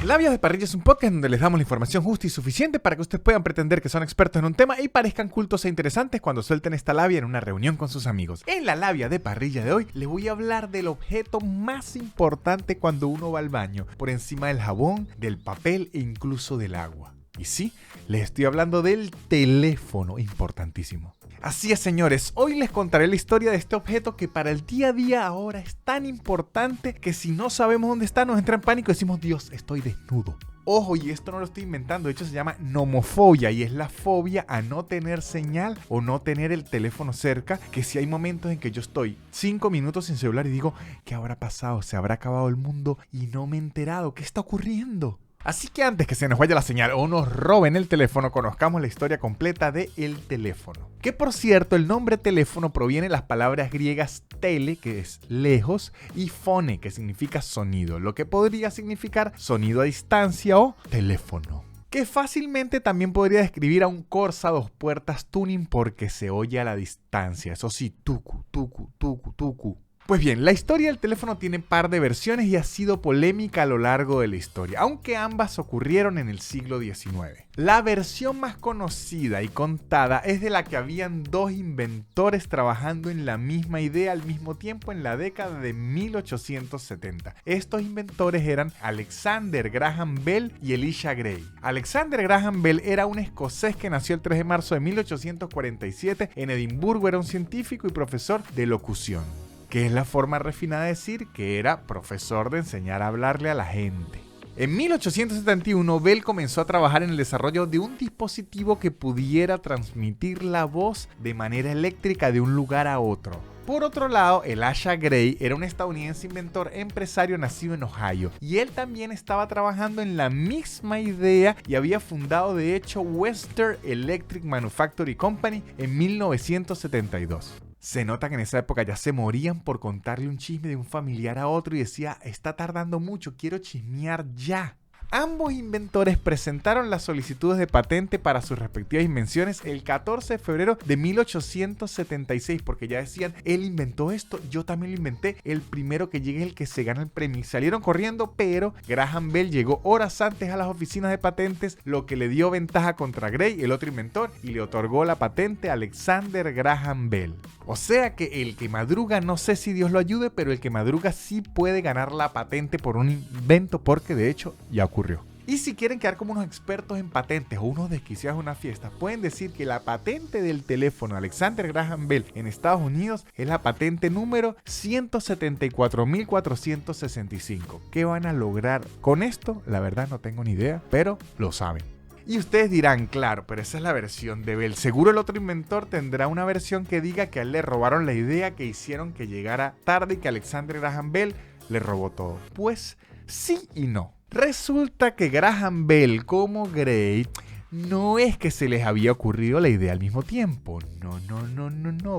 Labios de Parrilla es un podcast donde les damos la información justa y suficiente para que ustedes puedan pretender que son expertos en un tema y parezcan cultos e interesantes cuando suelten esta labia en una reunión con sus amigos. En la Labia de Parrilla de hoy les voy a hablar del objeto más importante cuando uno va al baño, por encima del jabón, del papel e incluso del agua. Y sí, les estoy hablando del teléfono, importantísimo. Así es, señores, hoy les contaré la historia de este objeto que para el día a día ahora es tan importante que si no sabemos dónde está nos entra en pánico y decimos, Dios, estoy desnudo. Ojo, y esto no lo estoy inventando, de hecho se llama nomofobia y es la fobia a no tener señal o no tener el teléfono cerca, que si hay momentos en que yo estoy 5 minutos sin celular y digo, ¿qué habrá pasado? ¿Se habrá acabado el mundo y no me he enterado? ¿Qué está ocurriendo? Así que antes que se nos vaya la señal o nos roben el teléfono, conozcamos la historia completa de el teléfono. Que por cierto, el nombre teléfono proviene de las palabras griegas tele, que es lejos, y phone, que significa sonido, lo que podría significar sonido a distancia o teléfono. Que fácilmente también podría describir a un Corsa 2 puertas tuning porque se oye a la distancia, eso sí, tucu, tucu, tucu, tucu. Pues bien, la historia del teléfono tiene par de versiones y ha sido polémica a lo largo de la historia, aunque ambas ocurrieron en el siglo XIX. La versión más conocida y contada es de la que habían dos inventores trabajando en la misma idea al mismo tiempo en la década de 1870. Estos inventores eran Alexander Graham Bell y Elisha Gray. Alexander Graham Bell era un escocés que nació el 3 de marzo de 1847 en Edimburgo, era un científico y profesor de locución, que es la forma refinada de decir que era profesor de enseñar a hablarle a la gente. En 1871, Bell comenzó a trabajar en el desarrollo de un dispositivo que pudiera transmitir la voz de manera eléctrica de un lugar a otro. Por otro lado, Elisha Gray era un estadounidense inventor empresario nacido en Ohio y él también estaba trabajando en la misma idea y había fundado de hecho Western Electric Manufacturing Company en 1972. Se nota que en esa época ya se morían por contarle un chisme de un familiar a otro y decía, está tardando mucho, quiero chismear ya. Ambos inventores presentaron las solicitudes de patente para sus respectivas invenciones el 14 de febrero de 1876, porque ya decían, él inventó esto, yo también lo inventé, el primero que llegue es el que se gana el premio. Y salieron corriendo, pero Graham Bell llegó horas antes a las oficinas de patentes, lo que le dio ventaja contra Gray, el otro inventor, y le otorgó la patente a Alexander Graham Bell. O sea que el que madruga, no sé si Dios lo ayude, pero el que madruga sí puede ganar la patente por un invento, porque de hecho ya ocurrió. Y si quieren quedar como unos expertos en patentes o unos desquiciados en una fiesta, pueden decir que la patente del teléfono Alexander Graham Bell en Estados Unidos es la patente número 174.465. ¿Qué van a lograr con esto? La verdad no tengo ni idea, pero lo saben. Y ustedes dirán, claro, pero esa es la versión de Bell. Seguro el otro inventor tendrá una versión que diga que a él le robaron la idea, que hicieron que llegara tarde y que Alexander Graham Bell le robó todo. Pues sí y no. Resulta que Graham Bell como Gray no es que se les había ocurrido la idea al mismo tiempo. No.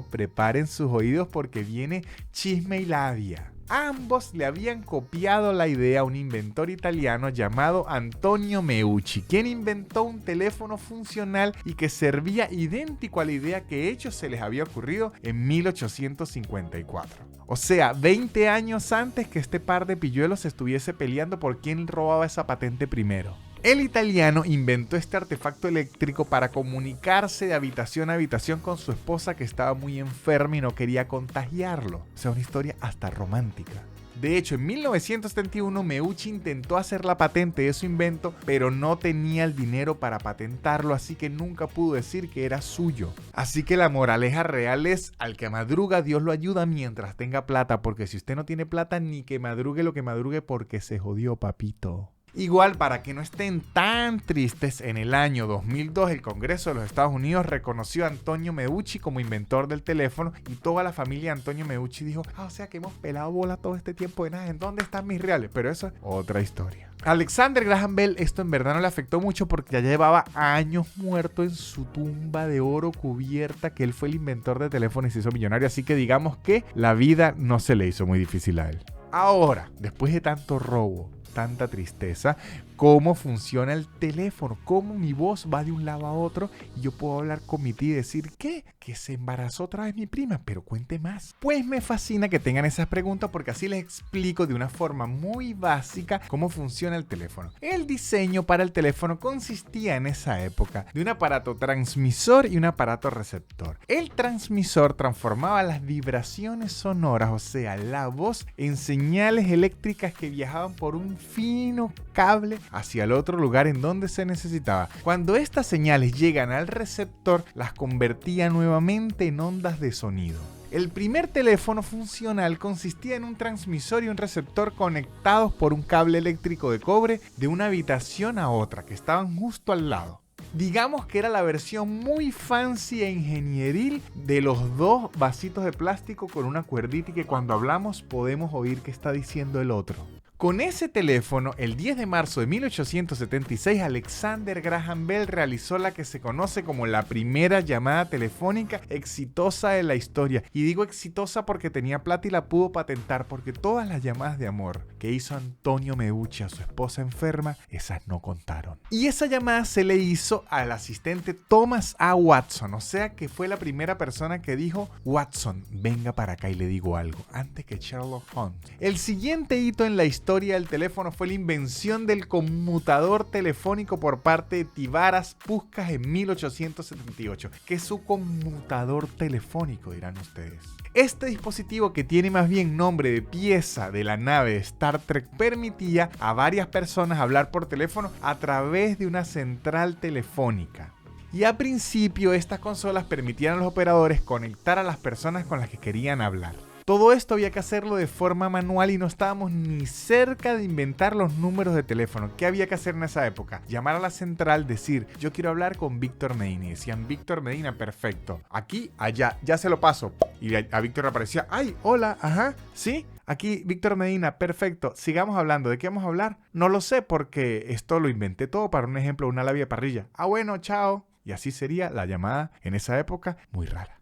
Preparen sus oídos porque viene chisme y labia. Ambos le habían copiado la idea a un inventor italiano llamado Antonio Meucci, quien inventó un teléfono funcional y que servía idéntico a la idea que de hecho se les había ocurrido en 1854. O sea, 20 años antes que este par de pilluelos estuviese peleando por quién robaba esa patente primero. El italiano inventó este artefacto eléctrico para comunicarse de habitación a habitación con su esposa que estaba muy enferma y no quería contagiarlo. O sea, una historia hasta romántica. De hecho, en 1971 Meucci intentó hacer la patente de su invento, pero no tenía el dinero para patentarlo, así que nunca pudo decir que era suyo. Así que la moraleja real es, al que madruga Dios lo ayuda mientras tenga plata, porque si usted no tiene plata, ni que madrugue lo que madrugue porque se jodió, papito. Igual, para que no estén tan tristes, en el año 2002 el Congreso de los Estados Unidos reconoció a Antonio Meucci como inventor del teléfono y toda la familia de Antonio Meucci dijo, o sea que hemos pelado bola todo este tiempo de nada, ¿en dónde están mis reales? Pero eso es otra historia. Alexander Graham Bell esto en verdad no le afectó mucho porque ya llevaba años muerto en su tumba de oro cubierta, que él fue el inventor de teléfono y se hizo millonario, así que digamos que la vida no se le hizo muy difícil a él. Ahora, después de tanto robo, tanta tristeza, cómo funciona el teléfono, cómo mi voz va de un lado a otro y yo puedo hablar con mi tía y decir, ¿qué? Que se embarazó otra vez mi prima, pero cuente más. Pues me fascina que tengan esas preguntas porque así les explico de una forma muy básica cómo funciona el teléfono. El diseño para el teléfono consistía en esa época de un aparato transmisor y un aparato receptor. El transmisor transformaba las vibraciones sonoras, o sea, la voz, en señales eléctricas que viajaban por un fino cable hacia el otro lugar en donde se necesitaba. Cuando estas señales llegan al receptor, las convertía nuevamente en ondas de sonido. El primer teléfono funcional consistía en un transmisor y un receptor conectados por un cable eléctrico de cobre de una habitación a otra, que estaban justo al lado. Digamos que era la versión muy fancy e ingenieril de los dos vasitos de plástico con una cuerdita y que cuando hablamos podemos oír qué está diciendo el otro. Con ese teléfono, el 10 de marzo de 1876, Alexander Graham Bell realizó la que se conoce como la primera llamada telefónica exitosa de la historia. Y digo exitosa porque tenía plata y la pudo patentar, porque todas las llamadas de amor que hizo Antonio Meucci a su esposa enferma, esas no contaron. Y esa llamada se le hizo al asistente Thomas A. Watson, o sea que fue la primera persona que dijo, Watson, venga para acá y le digo algo, antes que Sherlock Holmes. El siguiente hito en la historia del teléfono fue la invención del conmutador telefónico por parte de Tibaras Puskas en 1878. ¿Qué es su conmutador telefónico, dirán ustedes? Este dispositivo, que tiene más bien nombre de pieza de la nave de Star Trek, permitía a varias personas hablar por teléfono a través de una central telefónica. Y a principio estas consolas permitían a los operadores conectar a las personas con las que querían hablar. Todo esto había que hacerlo de forma manual y no estábamos ni cerca de inventar los números de teléfono. ¿Qué había que hacer en esa época? Llamar a la central, decir, yo quiero hablar con Víctor Medina. Y decían, Víctor Medina, perfecto. Aquí, allá, ya se lo paso. Y a Víctor aparecía, ay, hola, ajá, sí. Aquí, Víctor Medina, perfecto. Sigamos hablando. ¿De qué vamos a hablar? No lo sé porque esto lo inventé todo para un ejemplo, una labia parrilla. Ah, bueno, chao. Y así sería la llamada en esa época, muy rara.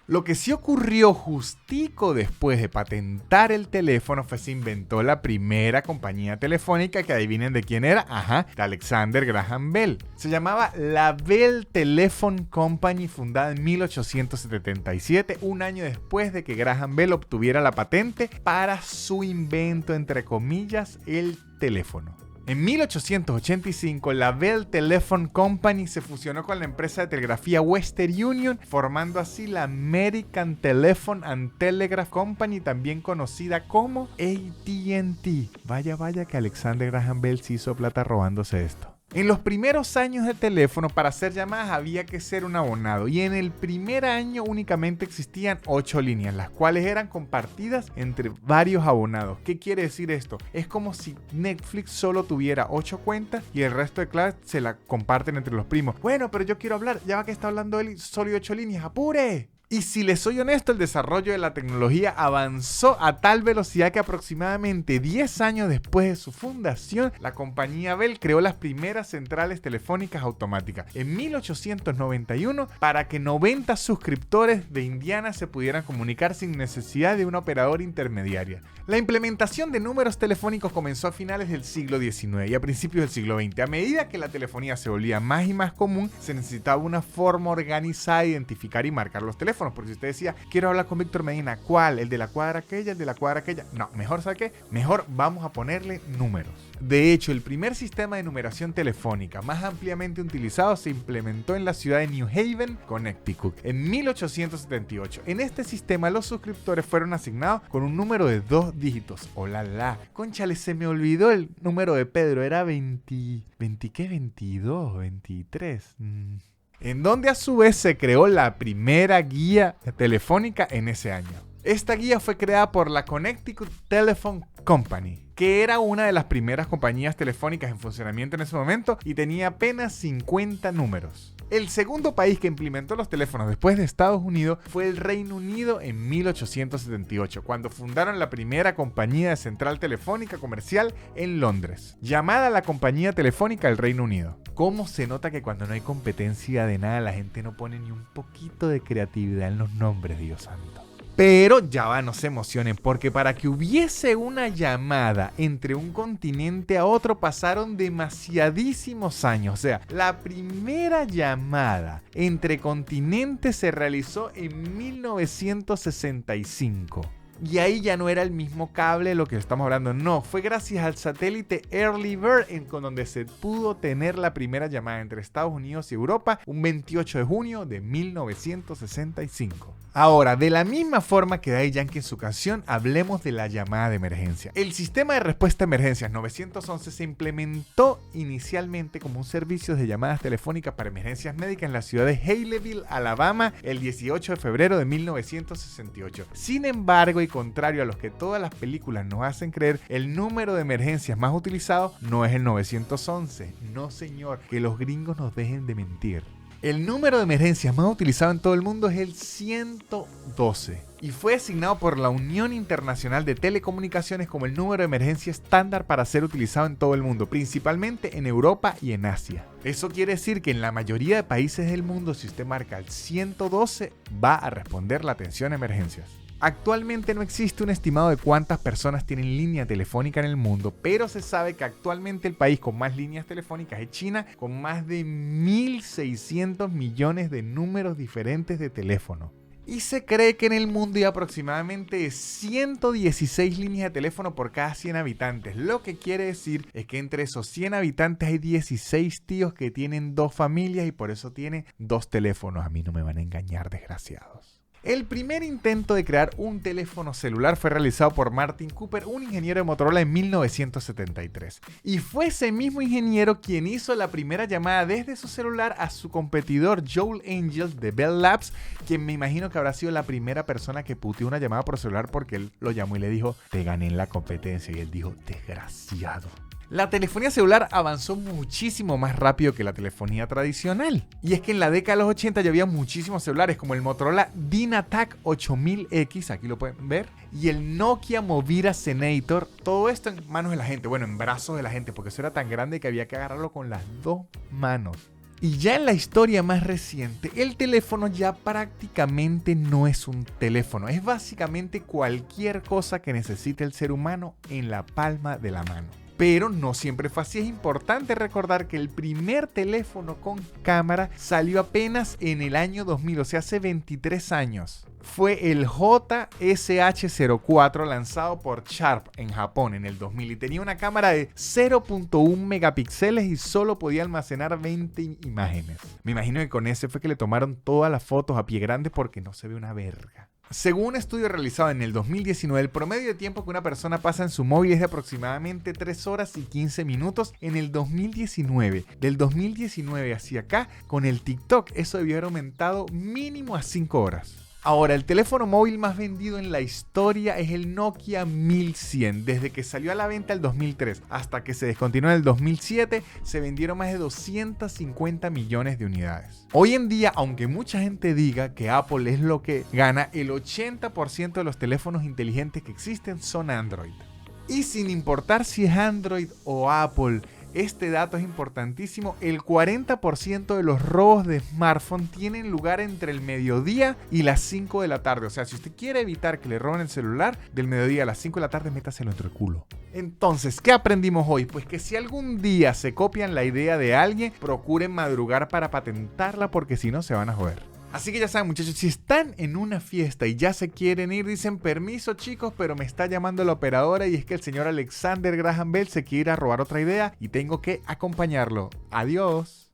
Lo que sí ocurrió justico después de patentar el teléfono fue que se inventó la primera compañía telefónica, que adivinen de quién era, de Alexander Graham Bell. Se llamaba la Bell Telephone Company, fundada en 1877, un año después de que Graham Bell obtuviera la patente para su invento, entre comillas, el teléfono. En 1885, la Bell Telephone Company se fusionó con la empresa de telegrafía Western Union, formando así la American Telephone and Telegraph Company, también conocida como AT&T. Vaya que Alexander Graham Bell se hizo plata robándose esto. En los primeros años de teléfono, para hacer llamadas había que ser un abonado, y en el primer año únicamente existían 8 líneas, las cuales eran compartidas entre varios abonados. ¿Qué quiere decir esto? Es como si Netflix solo tuviera 8 cuentas y el resto de clases se la comparten entre los primos. Bueno, pero yo quiero hablar, ya va que está hablando él, solo hay 8 líneas, ¡apure! Y si les soy honesto, el desarrollo de la tecnología avanzó a tal velocidad que aproximadamente 10 años después de su fundación, la compañía Bell creó las primeras centrales telefónicas automáticas en 1891 para que 90 suscriptores de Indiana se pudieran comunicar sin necesidad de un operador intermediario. La implementación de números telefónicos comenzó a finales del siglo XIX y a principios del siglo XX. A medida que la telefonía se volvía más y más común, se necesitaba una forma organizada de identificar y marcar los teléfonos. Porque si usted decía, quiero hablar con Víctor Medina, ¿cuál? ¿El de la cuadra aquella? ¿El de la cuadra aquella? No, mejor, ¿sabe qué? Mejor vamos a ponerle números. De hecho, el primer sistema de numeración telefónica más ampliamente utilizado se implementó en la ciudad de New Haven, Connecticut, en 1878. En este sistema, los suscriptores fueron asignados con un número de 2 dígitos. ¡Hola! Cónchale, se me olvidó el número de Pedro. Era 20... ¿qué? 22, 23... En donde a su vez se creó la primera guía telefónica en ese año. Esta guía fue creada por la Connecticut Telephone Company, que era una de las primeras compañías telefónicas en funcionamiento en ese momento y tenía apenas 50 números. El segundo país que implementó los teléfonos después de Estados Unidos fue el Reino Unido en 1878, cuando fundaron la primera compañía de central telefónica comercial en Londres, llamada la Compañía Telefónica del Reino Unido. ¿Cómo se nota que cuando no hay competencia de nada la gente no pone ni un poquito de creatividad en los nombres, Dios santo? Pero ya va, no se emocionen, porque para que hubiese una llamada entre un continente a otro pasaron demasiadísimos años. O sea, la primera llamada entre continentes se realizó en 1965. Y ahí ya no era el mismo cable de lo que estamos hablando, no, fue gracias al satélite Early Bird con donde se pudo tener la primera llamada entre Estados Unidos y Europa un 28 de junio de 1965. Ahora, de la misma forma que Daddy Yankee en su canción, hablemos de la llamada de emergencia. El sistema de respuesta a emergencias 911 se implementó inicialmente como un servicio de llamadas telefónicas para emergencias médicas en la ciudad de Haleyville, Alabama, el 18 de febrero de 1968. Sin embargo, y contrario a lo que todas las películas nos hacen creer, el número de emergencias más utilizado no es el 911. No, señor, que los gringos nos dejen de mentir. El número de emergencias más utilizado en todo el mundo es el 112 y fue asignado por la Unión Internacional de Telecomunicaciones como el número de emergencia estándar para ser utilizado en todo el mundo, principalmente en Europa y en Asia. Eso quiere decir que en la mayoría de países del mundo, si usted marca el 112, va a responder la atención a emergencias. Actualmente no existe un estimado de cuántas personas tienen línea telefónica en el mundo, pero se sabe que actualmente el país con más líneas telefónicas es China, con más de 1.600 millones de números diferentes de teléfono. Y se cree que en el mundo hay aproximadamente 116 líneas de teléfono por cada 100 habitantes. Lo que quiere decir es que entre esos 100 habitantes hay 16 tíos que tienen 2 familias y por eso tiene 2 teléfonos. A mí no me van a engañar, desgraciados. El primer intento de crear un teléfono celular fue realizado por Martin Cooper, un ingeniero de Motorola, en 1973. Y fue ese mismo ingeniero quien hizo la primera llamada desde su celular a su competidor Joel Angel de Bell Labs, quien me imagino que habrá sido la primera persona que puteó una llamada por celular porque él lo llamó y le dijo: te gané en la competencia. Y él dijo: desgraciado. La telefonía celular avanzó muchísimo más rápido que la telefonía tradicional. Y es que en la década de los 80 ya había muchísimos celulares, como el Motorola DynaTAC 8000X, aquí lo pueden ver, y el Nokia Movira Senator. Todo esto en manos de la gente, bueno, en brazos de la gente, porque eso era tan grande que había que agarrarlo con las 2 manos. Y ya en la historia más reciente, el teléfono ya prácticamente no es un teléfono. Es básicamente cualquier cosa que necesite el ser humano en la palma de la mano. Pero no siempre fue así. Es importante recordar que el primer teléfono con cámara salió apenas en el año 2000, o sea, hace 23 años. Fue el JSH-04 lanzado por Sharp en Japón en el 2000 y tenía una cámara de 0.1 megapíxeles y solo podía almacenar 20 imágenes. Me imagino que con ese fue que le tomaron todas las fotos a pie grande porque no se ve una verga. Según un estudio realizado en el 2019, el promedio de tiempo que una persona pasa en su móvil es de aproximadamente 3 horas y 15 minutos en el 2019. Del 2019 hacia acá, con el TikTok, eso debió haber aumentado mínimo a 5 horas. Ahora, el teléfono móvil más vendido en la historia es el Nokia 1100. Desde que salió a la venta el 2003 hasta que se descontinuó en el 2007, se vendieron más de 250 millones de unidades. Hoy en día, aunque mucha gente diga que Apple es lo que gana, el 80% de los teléfonos inteligentes que existen son Android. Y sin importar si es Android o Apple, este dato es importantísimo: el 40% de los robos de smartphone tienen lugar entre el mediodía y las 5 de la tarde. O sea, si usted quiere evitar que le roben el celular, del mediodía a las 5 de la tarde, métaselo entre el culo. Entonces, ¿qué aprendimos hoy? Pues que si algún día se copian la idea de alguien, procuren madrugar para patentarla, porque si no se van a joder. Así que ya saben, muchachos, si están en una fiesta y ya se quieren ir, dicen: permiso, chicos, pero me está llamando la operadora y es que el señor Alexander Graham Bell se quiere ir a robar otra idea y tengo que acompañarlo. Adiós.